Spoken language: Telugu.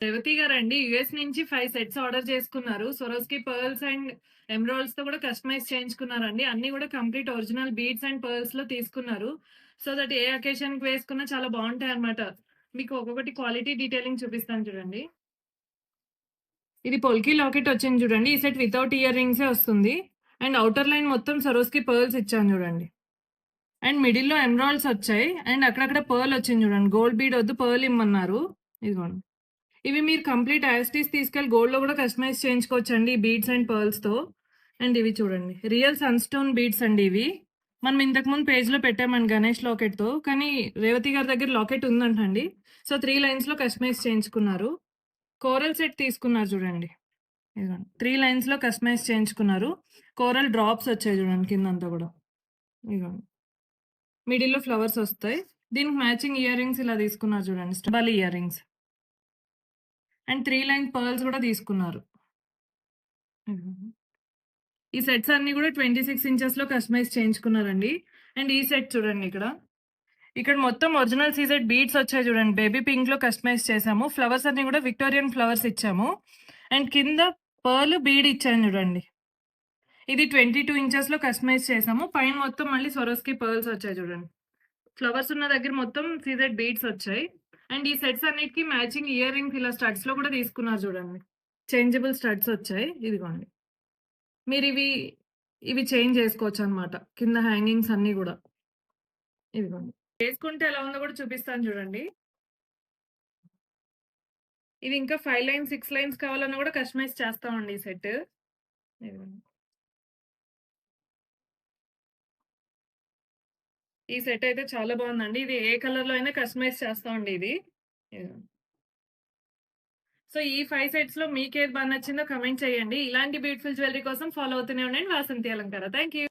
రేవతి గారండి యుఎస్ నుంచి 5 సెట్స్ ఆర్డర్ చేసుకున్నారు. స్వరోస్‌కి పర్ల్స్ అండ్ ఎమరాల్డ్స్‌తో కూడా కస్టమైజ్ చేయించుకున్నారండి. అన్నీ కూడా కంప్లీట్ ఒరిజినల్ బీడ్స్ అండ్ పర్ల్స్‌లో తీసుకున్నారు. సో దట్ ఏ అకేషన్‌కి వేసుకున్నా చాలా బావుంటాయన్నమాట. మీకు ఒక్కొక్కటి క్వాలిటీ డీటెయిలింగ్ చూపిస్తాను చూడండి. ఇది పొల్కి లాకెట్ వచ్చింది చూడండి. ఈ సెట్ వితౌట్ ఇయర్ రింగ్సే వస్తుంది. అండ్ ఔటర్ లైన్ మొత్తం స్వరోస్‌కి పర్ల్స్ ఇచ్చాను చూడండి. అండ్ మిడిల్‌లో ఎమరాల్డ్స్ వచ్చాయి. అండ్ అక్కడక్కడ పర్ల్ వచ్చింది చూడండి. గోల్డ్ బీడ్ వద్దు పర్ల్ ఇమ్మన్నారు. ఇదిగోండి. ఇవి మీరు కంప్లీట్ యాస్టీస్ తీసుకెళ్ళి గోల్డ్‌లో కూడా కస్టమైజ్ చేయించుకోవచ్చండి. ఈ బీడ్స్ అండ్ పర్ల్స్‌తో. అండ్ ఇవి చూడండి. రియల్ సన్‌స్టోన్ బీడ్స్ అండి ఇవి. మనం ఇంతకుముందు పేజ్‌లో పెట్టామండి గణేష్ లాకెట్‌తో. కానీ రేవతి గారి దగ్గర లాకెట్ ఉందంటండి. సో 3 లైన్స్‌లో కస్టమైజ్ చేయించుకున్నారు. కోరల్ సెట్ తీసుకున్నారు చూడండి. ఇదిగోండి. 3 లైన్స్‌లో కస్టమైజ్ చేయించుకున్నారు. కోరల్ డ్రాప్స్ వచ్చాయి చూడండి కిందంతా కూడా. ఇదిగోండి. మిడిల్‌లో ఫ్లవర్స్ వస్తాయి. దీనికి మ్యాచింగ్ ఇయర్ రింగ్స్ ఇలా తీసుకున్నారు చూడండి. Stubble ear rings. And 3 line pearls కూడా తీసుకున్నారు. ఈ సెట్స్ అన్ని కూడా 26 ఇంచెస్ లో కస్టమైజ్ చేయించుకున్నారండి. అండ్ ఈ సెట్ చూడండి ఇక్కడ. ఇక్కడ మొత్తం ఒరిజినల్ సీజెడ్ బీడ్స్ వచ్చాయి చూడండి. బేబీ పింక్ లో కస్టమైజ్ చేసాము. ఫ్లవర్స్ అన్ని కూడా విక్టోరియన్ ఫ్లవర్స్ ఇచ్చాము. అండ్ కింద పర్ల్ బీడ్ ఇచ్చాను చూడండి. ఇది 22 ఇంచెస్ లో కస్టమైజ్ చేసాము. పైన మొత్తం మళ్ళీ స్వరోస్కి పర్ల్స్ వచ్చాయి చూడండి. ఫ్లవర్స్ ఉన్న దగ్గర మొత్తం సీజెడ్ బీడ్స్ వచ్చాయి. అండ్ ఈ సెట్స్ అన్నిటికీ మ్యాచింగ్ ఇయర్ రింగ్స్ ఇలా స్టడ్స్ లో కూడా తీసుకున్నారు చూడండి. చేంజబుల్ స్టడ్స్ వచ్చాయి. ఇదిగోండి. మీరు ఇవి చేంజ్ చేసుకోవచ్చు అనమాట. కింద హ్యాంగింగ్స్ అన్ని కూడా. ఇదిగోండి. వేసుకుంటే ఎలా ఉందో కూడా చూపిస్తాను చూడండి. ఇది ఇంకా 5 లైన్స్ 6 లైన్స్ కావాలన్నా కూడా కస్టమైజ్ చేస్తామండి ఈ సెట్. ఇదిగోండి. ఈ సెట్ అయితే చాలా బాగుందండి. ఇది ఏ కలర్ లో అయినా కస్టమైజ్ చేస్తామండి ఇది. ఇదిగోండి. సో ఈ 5 సెట్స్ లో మీకేది బాగా నచ్చిందో కమెంట్ చేయండి. ఇలాంటి బ్యూటిఫుల్ జ్యువెలరీ కోసం ఫాలో అవుతూనే ఉండండి వాసంతి అలంకార. Thank you.